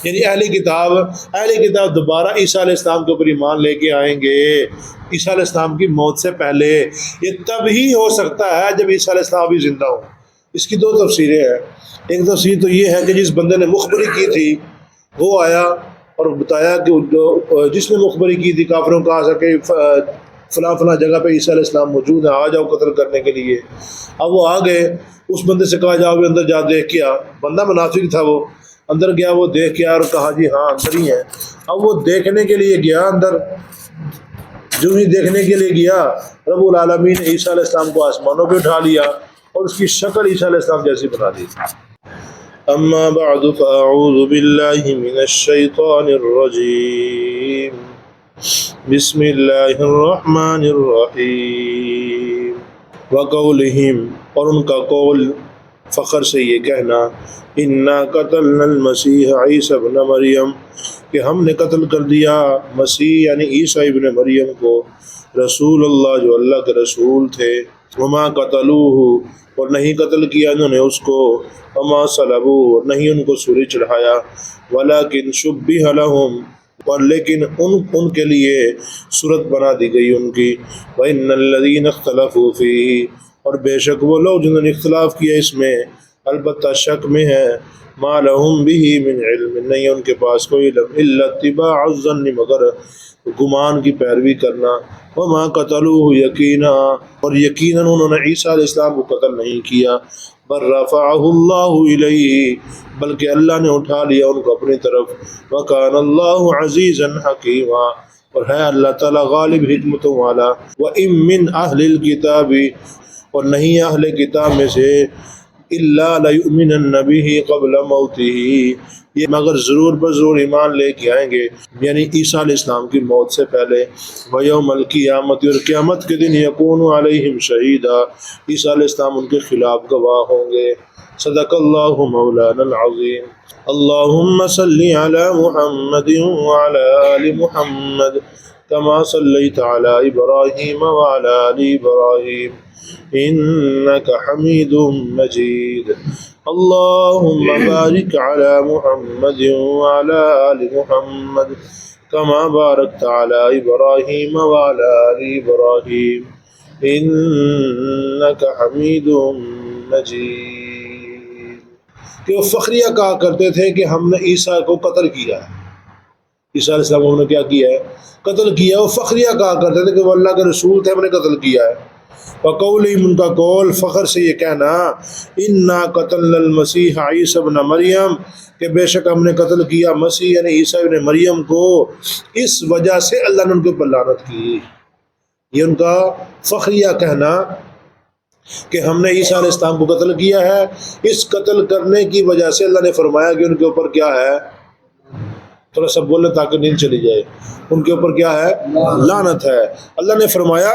یعنی اہل کتاب دوبارہ عیسیٰ علیہ السلام کے اوپر ایمان لے کے آئیں گے عیسیٰ علیہ السلام کی موت سے پہلے. یہ تب ہی ہو سکتا ہے جب عیسیٰ علیہ السلام بھی زندہ ہو. اس کی دو تفسیریں ہیں. ایک تفسیر تو یہ ہے کہ جس بندے نے مخبری کی تھی وہ آیا اور بتایا کہ جس نے مخبری کی تھی کافروں کو، کہا سکے فلاں فلاں جگہ پہ عیسیٰ علیہ السلام موجود ہیں، آ جاؤ قتل کرنے کے لیے. اب وہ آ گئے، اس بندے سے کہا جاؤ بھی اندر جا دیکھ کے آ. بندہ منافق تھا، وہ اندر گیا، وہ دیکھ کے آیا اور کہا جی ہاں اندر ہی ہے. اب وہ دیکھنے کے لیے گیا اندر، جو ہی دیکھنے کے لیے گیا رب العالمین نے عیسیٰ علیہ السلام کو آسمانوں پہ اٹھا لیا اور اس کی شکل عیسیٰ علیہ السلام جیسی بنا دی. اما بعد فاعوذ باللہ من الشیطان الرجیم بسم اللہ الرحمن الرحیم. وقولہم، اور ان کا قول، فخر سے یہ کہنا، انا قتلنا المسیح عیسی ابن مریم، کہ ہم نے قتل کر دیا مسیح یعنی عیسیٰ ابن مریم کو، رسول اللہ جو اللہ کے رسول تھے. وما قتلوہ، اور نہیں قتل کیا انہوں نے اس کو، وما صلبوہ، نہیں ان کو سولی چڑھایا، ولکن شبہ لہم، اور لیکن ان کے لیے صورت بنا دی گئی ان کی. وَإِنَّ الَّذِينَ اخْتَلَفُوا فِيهِ، اور بے شک وہ لوگ جنہوں نے اختلاف کیا اس میں، البتہ شک میں ہے، مَا لَهُمْ بِهِ مِنْ عِلْمٍ، نہیں ان کے پاس کوئی علم، إِلَّا اتِّبَاعَ الظَّنِّ، مگر گمان کی پیروی کرنا. وَمَا قَتَلُوهُ يَقِينًا، اور یقیناً انہوں نے عیسیٰ علیہ السلام کو قتل نہیں کیا. بل رفعہ اللہ الیہ، بلکہ اللہ نے اٹھا لیا ان کو اپنی طرف. وکان اللہ عزیزا حکیما، اور ہے اللہ تعالیٰ غالب حکمتوں والا. وَإِن مِّنْ أَهْلِ الْكِتَابِ، اور نہیں اہل کتاب میں سے، إِلَّا لَيُؤْمِنَنَّ بِهِ قَبْلَ مَوْتِهِ، یہ مگر ضرور بضرور ایمان لے کے آئیں گے یعنی عیسیٰ علیہ السلام کی موت سے پہلے. وَيَوْمَ الْقِيَامَةِ، اور قیامت کے دن، يَكُونُ عَلَيْهِمْ شَهِيدًا، عیسیٰ علیہ السلام ان کے خلاف گواہ ہوں گے. صدق اللہ مولانا العظیم. اللہم صلی علی محمد وعلی آل محمد کما صلیت علی ابراہیم وعلی آل ابراہیم انک حمید مجید. اللہم بارک علی محمد وعلی آل محمد کما بارکت علی ابراہیم وعلی آل ابراہیم انک حمید مجید. کہ وہ فخریہ کہا کرتے تھے کہ ہم نے عیسیٰ کو قتل کیا ہے، عیسیٰ علیہ السلام ہم نے کیا کیا ہے؟ قتل کیا. وہ فخریہ کہا کرتے تھے کہ وہ اللہ کے رسول تھے، ہم نے قتل کیا ہے. وقولہم، ان کا قول، فخر سے یہ کہنا، انا قتلنا المسیح عیسی ابن مریم، کہ بے شک ہم نے قتل کیا مسیح یعنی عیسیٰ ابن مریم کو، اس وجہ سے اللہ نے ان کے اوپر لعنت کی. یہ ان کا فخریہ کہنا کہ ہم نے عیسیٰ علیہ السلام کو قتل کیا ہے. اس قتل کرنے کی وجہ سے اللہ نے فرمایا کہ ان کے اوپر کیا ہے، تھوڑا سا بولے تاکہ نیند چلی جائے، ان کے اوپر کیا ہے، لعنت ہے. اللہ نے فرمایا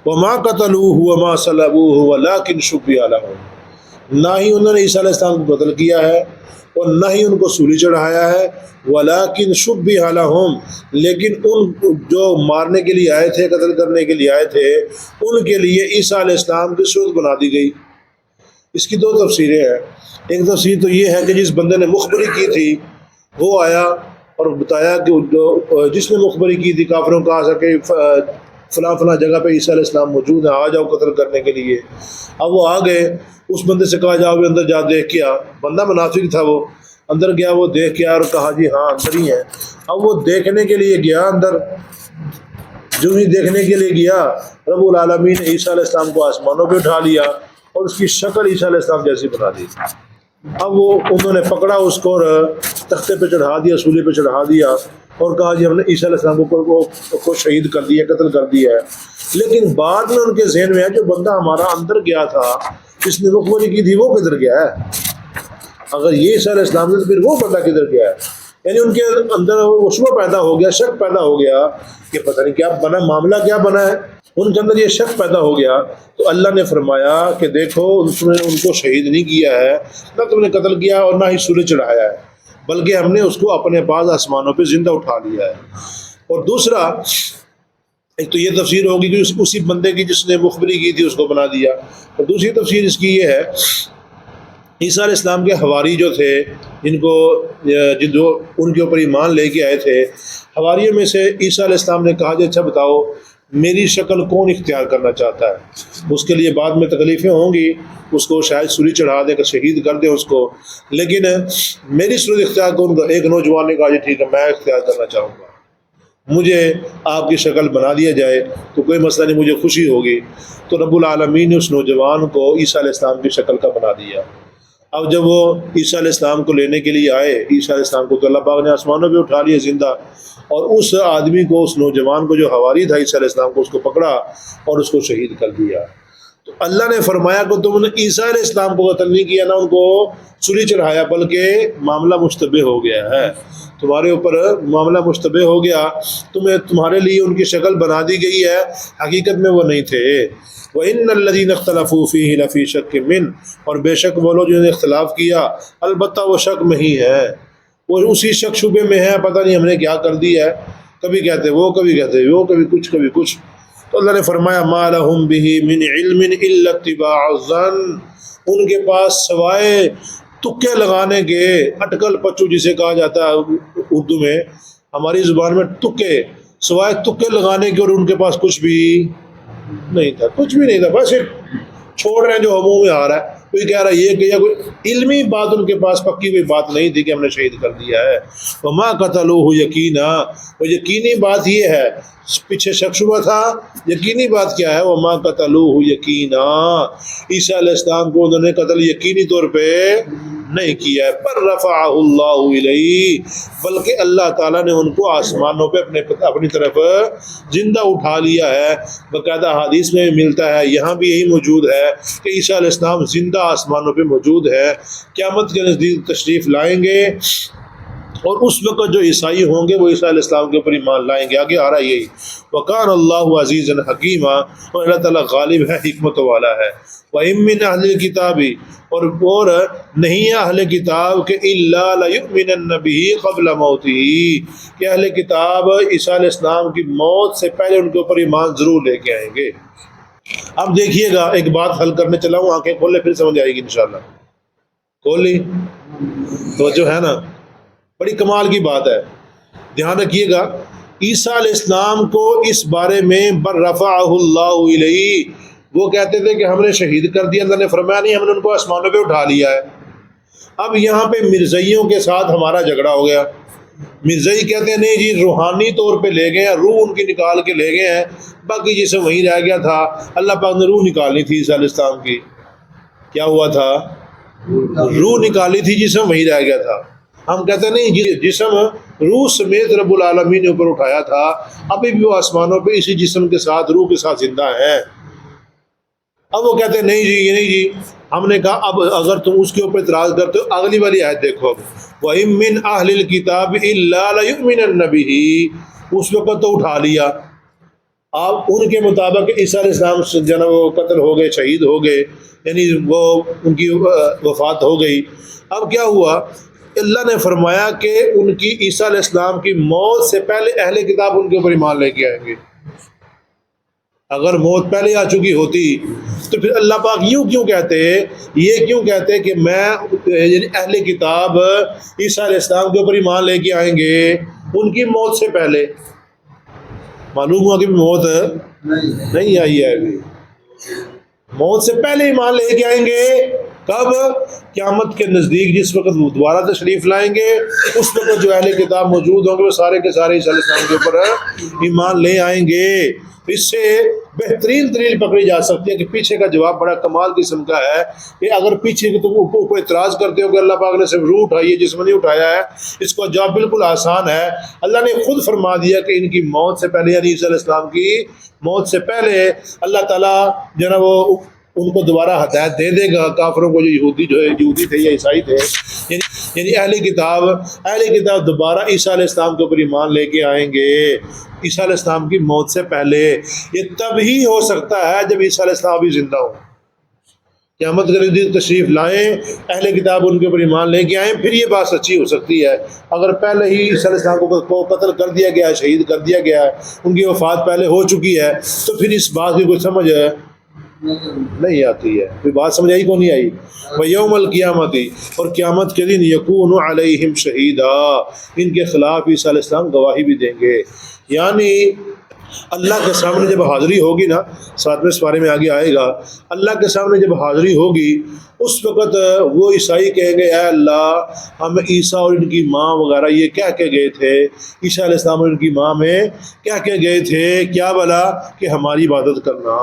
وَمَا قَتَلُوهُ وَمَا صَلَبُوهُ وَلَكِنْ شُبِّهَ لَهُمْ، نہ ہی انہوں نے عیسیٰ علیہ السلام کو قتل کیا ہے اور نہ ہی ان کو سولی چڑھایا ہے. وَلَكِنْ شُبِّهَ لَهُمْ، لیکن ان جو مارنے کے لیے آئے تھے، قتل کرنے کے لیے آئے تھے، ان کے لیے عیسیٰ علیہ السلام کی صورت بنا دی گئی. اس کی دو تفسیریں ہیں. ایک تفسیر تو یہ ہے کہ جس بندے نے مخبری کی تھی وہ آیا اور بتایا کہ جس نے مخبری کی تھی کافروں کو، کہا سکے فلاں فلاں جگہ پہ عیسیٰ علیہ السلام موجود ہیں، آ جاؤ قتل کرنے کے لیے. اب وہ آ گئے، اس بندے سے کہا جاؤ بھی اندر جا دیکھ کے آ. بندہ منافق تھا، وہ اندر گیا، وہ دیکھ کے آیا اور کہا جی ہاں اندر ہی ہے. اب وہ دیکھنے کے لیے گیا اندر، جو ہی دیکھنے کے لیے گیا رب العالمین نے عیسیٰ علیہ السلام کو آسمانوں پہ اٹھا لیا اور اس کی شکل عیسیٰ علیہ السلام جیسی بنا دی. اب وہ انہوں نے پکڑا اس کو اور تختے پہ چڑھا دیا، سولی پہ چڑھا دیا اور کہا جی ہم نے عیسیٰ علیہ السلام کو شہید کر دیا، قتل کر دیا ہے. لیکن بعد میں ان کے ذہن میں ہے جو بندہ ہمارا اندر گیا تھا، جس نے مخبری کی تھی، وہ کدھر گیا ہے؟ اگر یہ عیسیٰ علیہ السلام نے، پھر وہ بندہ کدھر گیا ہے؟ یعنی ان کے اندر وسوسہ پیدا ہو گیا، شک پیدا ہو گیا کہ پتہ نہیں کیا بنا، معاملہ کیا بنا ہے. ان کے اندر یہ شک پیدا ہو گیا تو اللہ نے فرمایا کہ دیکھو اس نے ان کو شہید نہیں کیا ہے، نہ تم نے قتل کیا اور نہ ہی سولی چڑھایا ہے، بلکہ ہم نے اس کو اپنے پاس آسمانوں پہ زندہ اٹھا لیا ہے. اور دوسرا، ایک تو یہ تفسیر ہوگی کہ اسی بندے کی جس نے مخبری کی تھی اس کو بنا دیا، اور دوسری تفسیر اس کی یہ ہے عیسیٰ علیہ السلام کے حواری جو تھے جو ان کے اوپر ایمان لے کے آئے تھے، حواریوں میں سے عیسیٰ علیہ السلام نے کہا جی اچھا بتاؤ میری شکل کون اختیار کرنا چاہتا ہے؟ اس کے لیے بعد میں تکلیفیں ہوں گی، اس کو شاید سولی چڑھا دیں کہ شہید کر دیں اس کو، لیکن میری صورت اختیار کون کا؟ ایک نوجوان نے کہا جی ٹھیک ہے میں اختیار کرنا چاہوں گا، مجھے آپ کی شکل بنا دیا جائے تو کوئی مسئلہ نہیں، مجھے خوشی ہوگی۔ تو رب العالمین نے اس نوجوان کو عیسیٰ علیہ السلام کی شکل کا بنا دیا۔ اب جب وہ عیسیٰ علیہ السلام کو لینے کے لیے آئے، عیسیٰ علیہ السلام کو تو اللہ پاک نے آسمانوں پہ اٹھا لیا زندہ، اور اس آدمی کو، اس نوجوان کو جو حواری تھا عیسیٰ علیہ السلام کو، اس کو پکڑا اور اس کو شہید کر دیا۔ تو اللہ نے فرمایا کہ تم نے عیسیٰ علیہ السلام کو قتل نہیں کیا، نہ ان کو سولی چڑھایا، بلکہ معاملہ مشتبہ ہو گیا ہے، تمہارے اوپر معاملہ مشتبہ ہو گیا، تمہارے لیے ان کی شکل بنا دی گئی ہے، حقیقت میں وہ نہیں تھے۔ وَإِنَّ الَّذِينَ اخْتَلَفُوا فِيهِ لَفِي شَكٍّ مِّنْهُ، اور بے شک وہ لوگ جنہوں نے اختلاف کیا البتہ وہ شک میں ہی ہے، وہ اسی شک شبے میں ہے، پتہ نہیں ہم نے کیا کر دیا ہے، کبھی کہتے وہ، کبھی کہتے وہ، کبھی کچھ کبھی کچھ۔ تو اللہ نے فرمایا مَا لَهُم بِهِ مِنْ عِلْمٍ إِلَّا اتِّبَاعَ الظَّنِّ، ان کے پاس سوائے تکے لگانے کے، اٹکل پچو جسے کہا جاتا ہے اردو میں، ہماری زبان میں تکے، سوائے تکے لگانے کے، اور ان کے پاس کچھ بھی نہیں تھا، کچھ بھی نہیں تھا، بس چھوڑ رہے ہیں جو ہموں میں آ رہا ہے، کوئی کہہ رہا ہے یہ کہ یا کوئی علمی بات ان کے پاس پکی ہوئی بات نہیں تھی کہ ہم نے شہید کر دیا ہے۔ وَمَا قَتَلُوهُ يَقِينًا، وہ یقینی بات یہ ہے، پیچھے شک شبہ تھا، یقینی بات کیا ہے؟ وَمَا قَتَلُوهُ يَقِينًا، عیسیٰ علیہ السلام کو انہوں نے قتل یقینی طور پہ نہیں کیا ہے، پر رفعہ اللہ الیہ، بلکہ اللہ تعالیٰ نے ان کو آسمانوں پہ اپنی طرف زندہ اٹھا لیا ہے۔ باقاعدہ حدیث میں ملتا ہے، یہاں بھی یہی موجود ہے کہ عیسیٰ علیہ السلام زندہ آسمانوں پہ موجود ہے، قیامت کے نزدیک تشریف لائیں گے، اور اس وقت جو عیسائی ہوں گے وہ عیسیٰ علیہ السلام کے اوپر ایمان لائیں گے۔ آگے آ رہا ہے یہی وَقَانَ اللَّهُ عَزِيزًا حَكِيمًا، اور اللہ تعالیٰ غالب ہے، حکمت والا ہے۔ وَإِن مِّنْ أَهْلِ الْكِتَابِ، اور نہیں ہے اہل کتاب کہ إِلَّا لَيُؤْمِنَنَّ بِهِ قَبْلَ مَوْتِهِ، کہ اہل کتاب عیسیٰ علیہ السلام کی موت سے پہلے ان کے اوپر ایمان ضرور لے کے آئیں گے۔ اب دیکھیے گا، ایک بات حل کرنے چلا ہوں، آنکھیں کھول لے پھر سمجھ آئے گی انشاءاللہ۔ کھول لی توجہ ہے نا؟ بڑی کمال کی بات ہے، دھیان رکھیے گا۔ عیسیٰ علیہ السلام کو اس بارے میں بر رفعہ اللہ الیہ، وہ کہتے تھے کہ ہم نے شہید کر دیا، اللہ نے فرمایا نہیں، ہم نے ان کو آسمانوں پہ اٹھا لیا ہے۔ اب یہاں پہ مرزائیوں کے ساتھ ہمارا جھگڑا ہو گیا، مرزائی کہتے ہیں نہیں جی روحانی طور پہ لے گئے ہیں، روح ان کی نکال کے لے گئے ہیں، باقی جسم وہیں رہ گیا تھا، اللہ پاک نے روح نکالنی تھی عیسیٰ علیہ السلام کی، کیا ہوا تھا؟ روح نکالی تھی، جسم وہیں رہ گیا تھا۔ ہم کہتے ہیں نہیں، جسم روح سمیت رب العالمین نے اوپر اٹھایا تھا، ابھی بھی وہ آسمانوں پہ اسی جسم کے ساتھ، روح کے ساتھ زندہ ہے۔ اب وہ کہتے ہیں نہیں جی، یہ نہیں جی، ہم نے کہا اب اگر تم اس کے اوپر اعتراض کرتے ہو، اگلی والی آیت دیکھو، اب وَإِن مِّنْ أَهْلِ الْكِتَابِ إِلَّا لَيُؤْمِنَنَّ بِهِ، اس وقت تو اٹھا لیا، اب ان کے مطابق عیسیٰ علیہ السلام جو ہے وہ قتل ہو گئے، شہید ہو گئے، یعنی وہ ان کی وفات ہو گئی۔ اب کیا ہوا؟ اللہ نے فرمایا کہ ان کی عیسیٰ علیہ السلام کی موت سے پہلے اہل کتاب ان کے اوپر ایمان لے کے آئیں گے۔ اگر موت پہلے آ چکی ہوتی تو پھر اللہ پاک یوں کیوں کہتے، یہ کیوں کہتے کہ میں یعنی اہل کتاب عیسیٰ علیہ السلام کے اوپر ایمان لے کے آئیں گے ان کی موت سے پہلے؟ معلوم ہوا کہ موت نہیں آئی ہے ابھی، موت سے پہلے ایمان لے کے آئیں گے۔ کب؟ قیامت کے نزدیک، جس وقت وہ دوبارہ تشریف لائیں گے، اس وقت جو اہل کتاب موجود ہوں گے وہ سارے کے سارے عیسیٰ علیہ السلام کے اوپر ایمان لے آئیں گے۔ اس سے بہترین دلیل پکڑی جا سکتی ہے کہ پیچھے کا جواب بڑا کمال قسم کا ہے، کہ اگر پیچھے کہ تم کو اعتراض کرتے ہو کہ اللہ پاک نے صرف روح اٹھائی ہے، جسم نہیں اٹھایا ہے، اس کا جواب بالکل آسان ہے۔ اللہ نے خود فرما دیا کہ ان کی موت سے پہلے، یعنی عیسیٰ علیہ السلام کی موت سے پہلے اللہ تعالیٰ جو ہے نا وہ ان کو دوبارہ ہدایت دے دے گا، کافروں کو، جو یہودی تھے یا عیسائی تھے، یعنی اہل کتاب دوبارہ عیسیٰ علیہ السلام کے اوپر ایمان لے کے آئیں گے عیسیٰ علیہ السلام کی موت سے پہلے۔ یہ تب ہی ہو سکتا ہے جب عیسیٰ علیہ السلام بھی زندہ ہو، قیامت کے نزدیک تشریف لائیں، اہل کتاب ان کے اوپر ایمان لے کے آئیں، پھر یہ بات سچی ہو سکتی ہے۔ اگر پہلے ہی عیسیٰ علیہ السلام کو قتل کر دیا گیا ہے، شہید کر دیا گیا ہے، ان کی وفات پہلے ہو چکی ہے، تو پھر اس بات کی کوئی سمجھ نہیں آتی ہے. کوئی بات سمجھ آئی کو نہیں آئی؟ وَيَوْمَ الْقِيَامَةِ، اور قیامت کے دن یکون علیہم شہیدا، ان کے خلاف عیسیٰ علیہ السلام گواہی بھی دیں گے. یعنی اللہ کے سامنے جب حاضری ہوگی نا، 7ویں سپارے میں آگے آئے گا، اللہ کے سامنے جب حاضری ہوگی اس وقت وہ عیسائی کہیں گے اے اللہ ہم عیسیٰ اور ان کی ماں وغیرہ یہ کہہ کے گئے تھے، عیسیٰ علیہ السلام اور ان کی ماں میں کہہ کے گئے تھے کیا بلا کہ ہماری عبادت کرنا،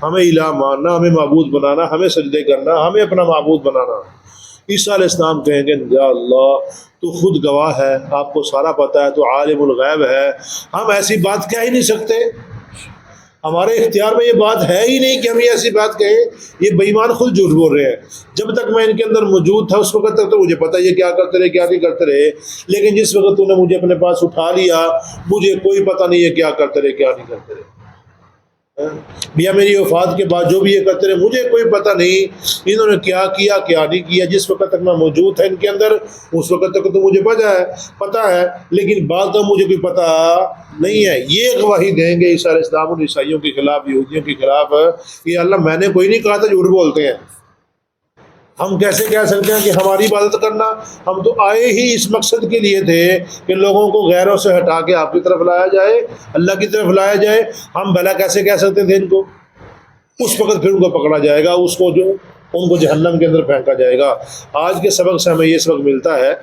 ہمیں الہ ماننا، ہمیں معبود بنانا، ہمیں سجدے کرنا، ہمیں اپنا معبود بنانا. عیسیٰ علیہ السلام کہیں گے یا اللہ تو خود گواہ ہے، آپ کو سارا پتہ ہے، تو عالم الغیب ہے، ہم ایسی بات کہہ ہی نہیں سکتے، ہمارے اختیار میں یہ بات ہے ہی نہیں کہ ہم یہ ایسی بات کہیں. یہ بے ایمان خود جھوٹ بول رہے ہیں. جب تک میں ان کے اندر موجود تھا اس وقت تک تو مجھے پتہ یہ کیا کرتے رہے کیا نہیں کرتے رہے، لیکن جس وقت تو نے مجھے اپنے پاس اٹھا لیا مجھے کوئی پتہ نہیں ہے کیا کرتے رہے کیا نہیں کرتے رہے. یا میری وفات کے بعد جو بھی یہ کرتے رہے مجھے کوئی پتہ نہیں انہوں نے کیا کیا کیا نہیں کیا. جس وقت تک میں موجود تھا ان کے اندر اس وقت تک تو مجھے پتہ ہے لیکن بعد کا مجھے کوئی پتہ نہیں ہے. یہ گواہی دیں گے عیسیٰ علیہ السلام ان عیسائیوں کے خلاف، یہودیوں کے خلاف کہ اللہ میں نے کوئی نہیں کہا تھا، جھوٹ بولتے ہیں. ہم کیسے کہہ سکتے ہیں کہ ہماری عبادت کرنا؟ ہم تو آئے ہی اس مقصد کے لیے تھے کہ لوگوں کو غیروں سے ہٹا کے آپ کی طرف لایا جائے، اللہ کی طرف لایا جائے. ہم بھلا کیسے کہہ سکتے تھے ان کو؟ اس وقت پھر ان کو پکڑا جائے گا، اس کو جو ان کو جہنم کے اندر پھینکا جائے گا. آج کے سبق سے ہمیں یہ سبق ملتا ہے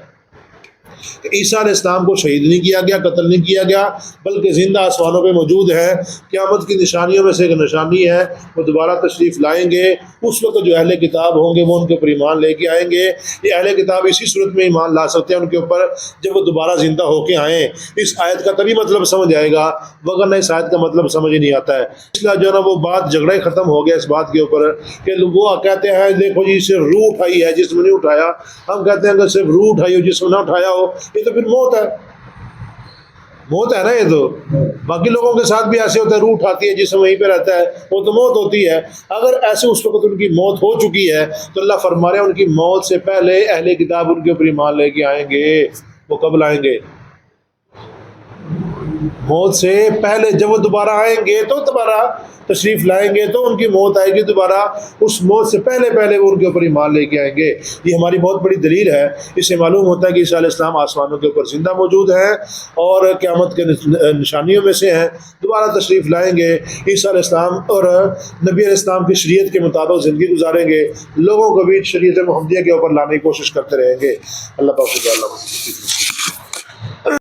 کہ عیسیٰ علیہ السلام کو شہید نہیں کیا گیا، قتل نہیں کیا گیا، بلکہ زندہ آسمانوں پہ موجود ہے. قیامت کی نشانیوں میں سے ایک نشانی ہے وہ دوبارہ تشریف لائیں گے. اس وقت جو اہل کتاب ہوں گے وہ ان کے اوپر ایمان لے کے آئیں گے. یہ اہل کتاب اسی صورت میں ایمان لا سکتے ہیں ان کے اوپر جب وہ دوبارہ زندہ ہو کے آئیں. اس آیت کا تبھی مطلب سمجھ آئے گا، وگرنہ اس آیت کا مطلب سمجھ ہی نہیں آتا ہے. اس لیے جو ہے نا وہ بات جھگڑا ہی ختم ہو گیا اس بات کے اوپر کہ وہ کہتے ہیں دیکھو جی صرف روح اٹھائی ہے جسم نہیں اٹھایا. ہم کہتے ہیں کہ صرف روح اٹھائی ہو جسم نہ اٹھایا ہو، یہ تو پھر موت ہے. موت ہے نا یہ تو. باقی لوگوں کے ساتھ بھی ایسے ہوتا ہے، روح اٹھاتی ہے جسم وہیں پہ رہتا ہے، وہ تو موت ہوتی ہے. اگر ایسے اس وقت ان کی موت ہو چکی ہے تو اللہ فرما رہے ہیں ان کی موت سے پہلے اہل کتاب ان کے اوپر ایمان لے کے آئیں گے. وہ کب لائیں گے؟ موت سے پہلے. جب وہ دوبارہ آئیں گے تو دوبارہ تشریف لائیں گے تو ان کی موت آئے گی دوبارہ، اس موت سے پہلے وہ ان کے اوپر ایمان لے کے آئیں گے. یہ ہماری بہت بڑی دلیل ہے. اس سے معلوم ہوتا ہے کہ عیسیٰ علیہ السلام آسمانوں کے اوپر زندہ موجود ہیں اور قیامت کے نشانیوں میں سے ہیں. دوبارہ تشریف لائیں گے، عیسیٰ علیہ السلام اور نبی علیہ السلام کی شریعت کے مطابق زندگی گزاریں گے، لوگوں کو بھی شریعت محمدیہ کے اوپر لانے کی کوشش کرتے رہیں گے. اللہ پاک